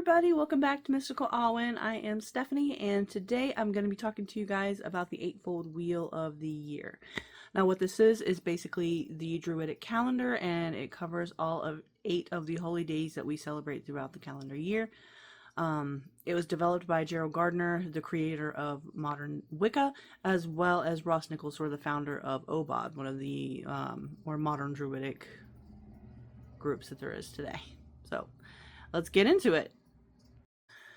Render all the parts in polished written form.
everybody, welcome back to Mystical Alwyn. I am Stephanie, and today I'm going to be talking to you guys about the Eightfold Wheel of the Year. Now what this is basically the Druidic calendar, and it covers all of 8 of the holy days that we celebrate throughout the calendar year. It was developed by Gerald Gardner, the creator of modern Wicca, as well as Ross Nichols, the founder of OBOD, one of the more modern Druidic groups that there is today. So let's get into it.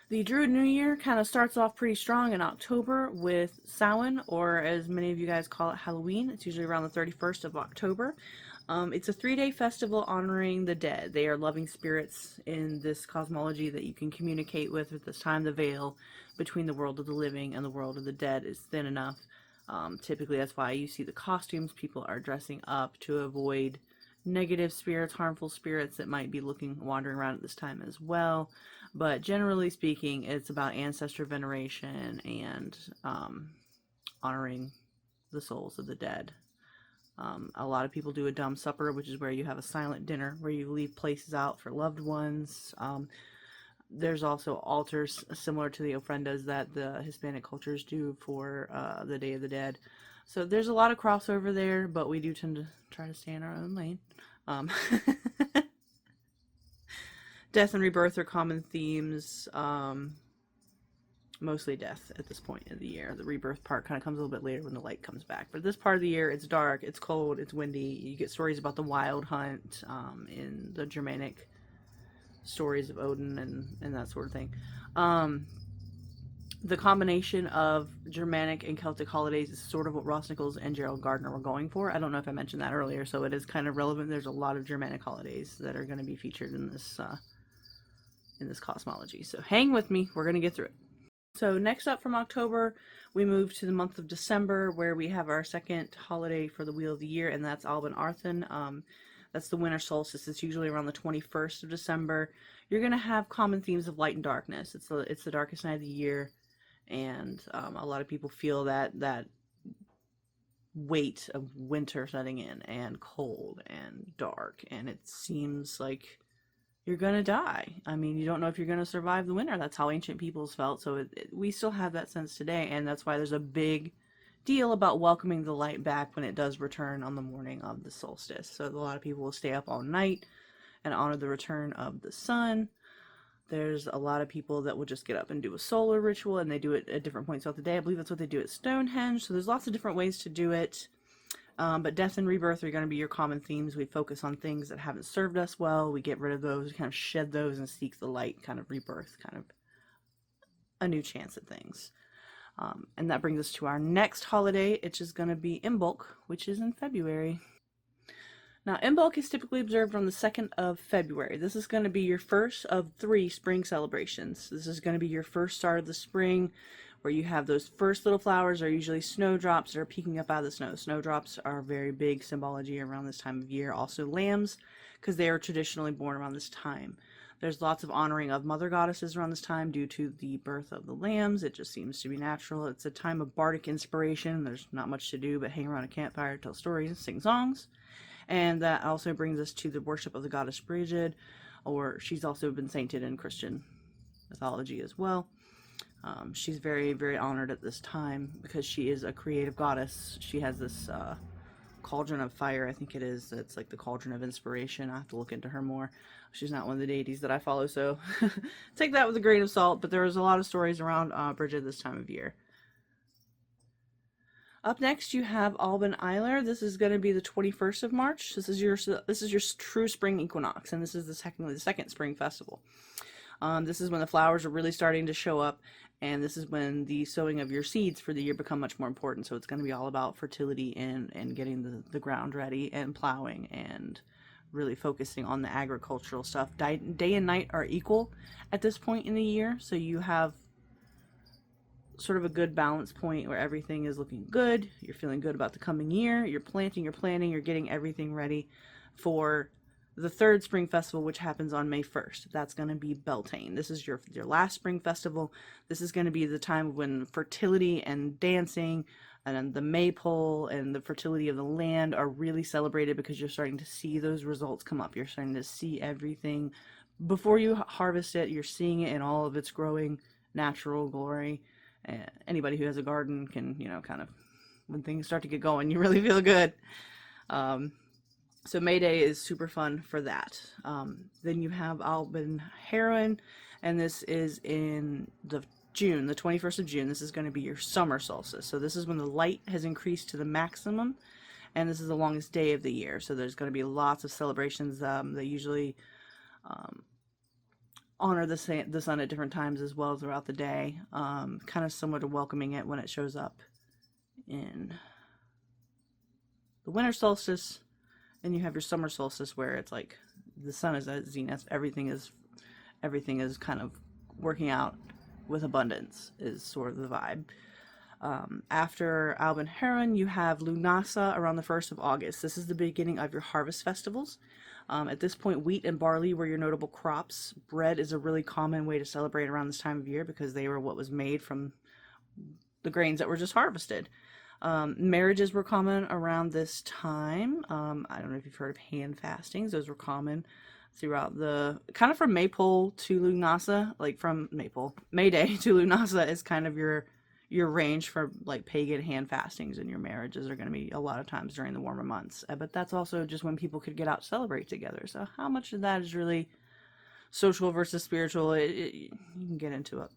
The Druid New Year kind of starts off pretty strong in October with Samhain, or as many of you guys call it, Halloween. It's usually around the 31st of October. It's a 3-day festival honoring the dead. They are loving spirits in this cosmology that you can communicate with at this time. The veil between the world of the living and the world of the dead is thin enough. Typically, that's why you see the costumes. People are dressing up to avoid negative spirits, harmful spirits that might be wandering around at this time as well. But generally speaking, it's about ancestor veneration and honoring the souls of the dead. A lot of people do a dumb supper, which is where you have a silent dinner where you leave places out for loved ones. There's also altars similar to the ofrendas that the Hispanic cultures do for the Day of the Dead. So there's a lot of crossover there, but we do tend to try to stay in our own lane. Death and rebirth are common themes. Mostly death at this point of the year. The rebirth part kind of comes a little bit later when the light comes back. But this part of the year, it's dark, it's cold, it's windy. You get stories about the wild hunt in the Germanic stories of Odin and that sort of thing. The combination of Germanic and Celtic holidays is sort of what Ross Nichols and Gerald Gardner were going for. I don't know if I mentioned that earlier, so it is kind of relevant. There's a lot of Germanic holidays that are going to be featured in this cosmology. So hang with me, we're going to get through it. So next up from October, we move to the month of December, where we have our second holiday for the Wheel of the Year, and that's Alban Arthan. That's the winter solstice. It's usually around the 21st of December. You're going to have common themes of light and darkness. It's the darkest night of the year, and a lot of people feel that weight of winter setting in, and cold and dark, and it seems like you're gonna die. I mean, you don't know if you're gonna survive the winter. That's how ancient peoples felt. So we still have that sense today, and that's why there's a big deal about welcoming the light back when it does return on the morning of the solstice. So a lot of people will stay up all night and honor the return of the sun. There's a lot of people that will just get up and do a solar ritual, and they do it at different points throughout the day. I believe that's what they do at Stonehenge. So there's lots of different ways to do it. But death and rebirth are going to be your common themes. We focus on things that haven't served us well. We get rid of those, we kind of shed those and seek the light, kind of rebirth, kind of a new chance at things. And that brings us to our next holiday, which is going to be Imbolc, which is in February. Now, Imbolc is typically observed on the 2nd of February. This is going to be your first of 3 spring celebrations. This is going to be your first start of the spring, where you have those first little flowers are usually snowdrops that are peeking up out of the snow. Snowdrops are very big symbology around this time of year. Also lambs, because they are traditionally born around this time. There's lots of honoring of mother goddesses around this time due to the birth of the lambs. It just seems to be natural. It's a time of bardic inspiration. There's not much to do but hang around a campfire, tell stories, and sing songs. And that also brings us to the worship of the goddess Brigid, or she's also been sainted in Christian mythology as well. She's very, very honored at this time because she is a creative goddess. She has this cauldron of fire, I think it is. It's like the cauldron of inspiration. I have to look into her more. She's not one of the deities that I follow, so take that with a grain of salt. But there's a lot of stories around Brigid this time of year. Up next, you have Alban Eiler. This is going to be the 21st of March. This is your true spring equinox, and this is the second spring festival. This is when the flowers are really starting to show up, and this is when the sowing of your seeds for the year become much more important. So it's going to be all about fertility and getting the ground ready and plowing and really focusing on the agricultural stuff. Day and night are equal at this point in the year, so you have sort of a good balance point where everything is looking good. You're feeling good about the coming year. You're planting, you're planning, you're getting everything ready for the 3rd spring festival, which happens on May 1st. That's going to be Beltane. This is your last spring festival. This is going to be the time when fertility and dancing and the maypole and the fertility of the land are really celebrated, because you're starting to see those results come up. You're starting to see everything before you harvest it, you're seeing it in all of its growing natural glory. Anybody who has a garden can, kind of, when things start to get going, you really feel good. Um, so May Day is super fun for that. Then you have Albin Heron, and this is in the 21st of June. This is going to be your summer solstice. So this is when the light has increased to the maximum, and this is the longest day of the year. So there's going to be lots of celebrations. They usually honor the sun at different times as well throughout the day. Kind of similar to welcoming it when it shows up in the winter solstice, and you have your summer solstice where it's like the sun is at zenith. Everything is kind of working out with abundance is sort of the vibe. After Albin Heron, you have Lunasa around the 1st of August. This is the beginning of your harvest festivals. At this point, wheat and barley were your notable crops. Bread is a really common way to celebrate around this time of year because they were what was made from the grains that were just harvested. Marriages were common around this time. I don't know if you've heard of hand fastings. Those were common throughout kind of from Maypole to Lunasa, like from May Day to Lunasa is kind of your range for like pagan hand fastings, and your marriages are going to be a lot of times during the warmer months. But that's also just when people could get out celebrate together. So how much of that is really social versus spiritual, you can get into it.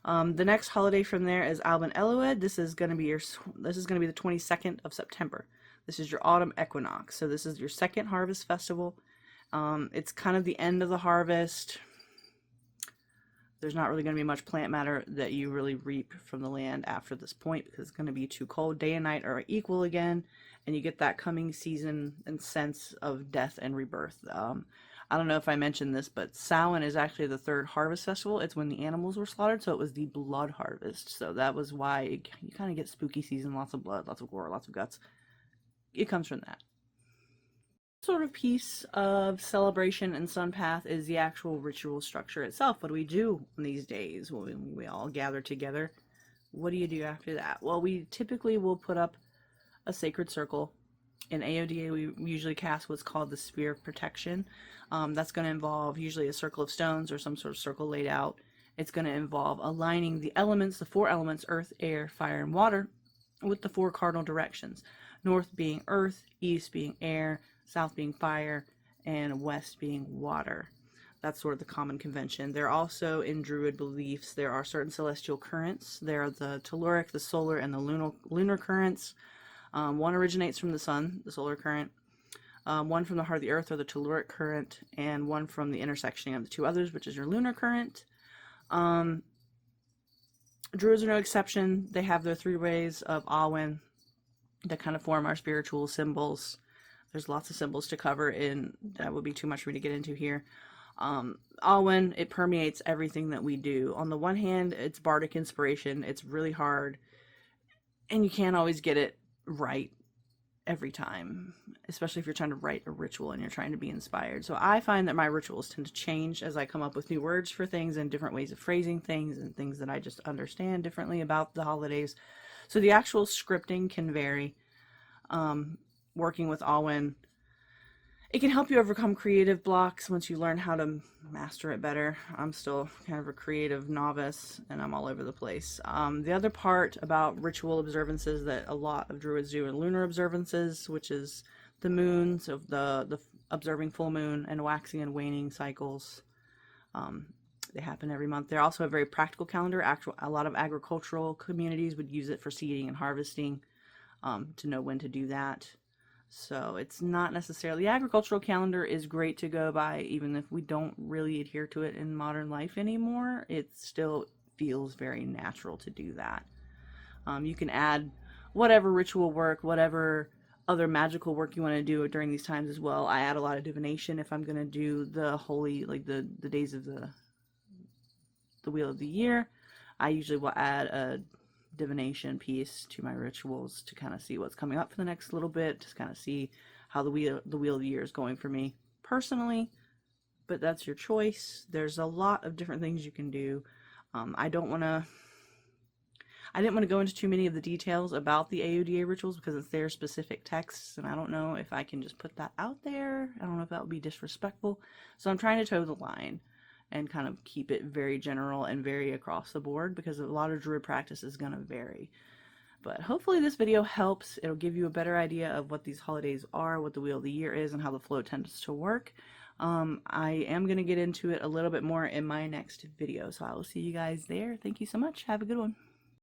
The next holiday from there is Albin Eloed. This is going to be the 22nd of September. This is your autumn equinox. So this is your second harvest festival. It's kind of the end of the harvest. There's not really going to be much plant matter that you really reap from the land after this point because it's going to be too cold. Day and night are equal again, and you get that coming season and sense of death and rebirth. I don't know if I mentioned this, but Samhain is actually the third harvest festival. It's when the animals were slaughtered, so it was the blood harvest. So that was why you kind of get spooky season, lots of blood, lots of gore, lots of guts. It comes from that. Sort of piece of celebration and Sun Path is the actual ritual structure itself. What do we do on these days when we all gather together? What do you do after that? Well, we typically will put up a sacred circle. In AODA, we usually cast what's called the Spear of Protection. That's going to involve usually a circle of stones or some sort of circle laid out. It's going to involve aligning the elements, the 4 elements, earth, air, fire, and water, with the 4 cardinal directions. North being earth, east being air, south being fire, and west being water. That's sort of the common convention. There are also, in Druid beliefs, there are certain celestial currents. There are the telluric, the solar, and the lunar currents. One originates from the sun, the solar current. One from the heart of the earth, or the telluric current, and one from the intersection of the 2 others, which is your lunar current. Druids are no exception. They have their 3 ways of Awen that kind of form our spiritual symbols. There's lots of symbols to cover, and that would be too much for me to get into here. Awen, it permeates everything that we do. On the one hand, it's bardic inspiration. It's really hard, and you can't always get it right every time, especially if you're trying to write a ritual and you're trying to be inspired. So I find that my rituals tend to change as I come up with new words for things and different ways of phrasing things and things that I just understand differently about the holidays. So the actual scripting can vary. Working with Awen, it can help you overcome creative blocks once you learn how to master it better. I'm still kind of a creative novice, and I'm all over the place. The other part about ritual observances that a lot of Druids do are lunar observances, which is the moons of the observing full moon and waxing and waning cycles. They happen every month. They're also a very practical calendar. A lot of agricultural communities would use it for seeding and harvesting, to know when to do that. So it's not necessarily, the agricultural calendar is great to go by, even if we don't really adhere to it in modern life anymore. It still feels very natural to do that. You can add whatever ritual work, whatever other magical work you want to do during these times as well. I add a lot of divination if I'm going to do the holy, like the days of the wheel of the year. I usually will add a divination piece to my rituals to kind of see what's coming up for the next little bit, to kind of see how the wheel of the year is going for me personally. But that's your choice. There's a lot of different things you can do. I don't want to I didn't want to go into too many of the details about the AODA rituals because it's their specific texts, and I don't know if I can just put that out there. I don't know if that would be disrespectful. So I'm trying to toe the line and kind of keep it very general and very across the board, because a lot of Druid practice is going to vary. But hopefully this video helps. It'll give you a better idea of what these holidays are, what the Wheel of the Year is, and how the flow tends to work. I am going to get into it a little bit more in my next video, so I will see you guys there. Thank you so much. Have a good one.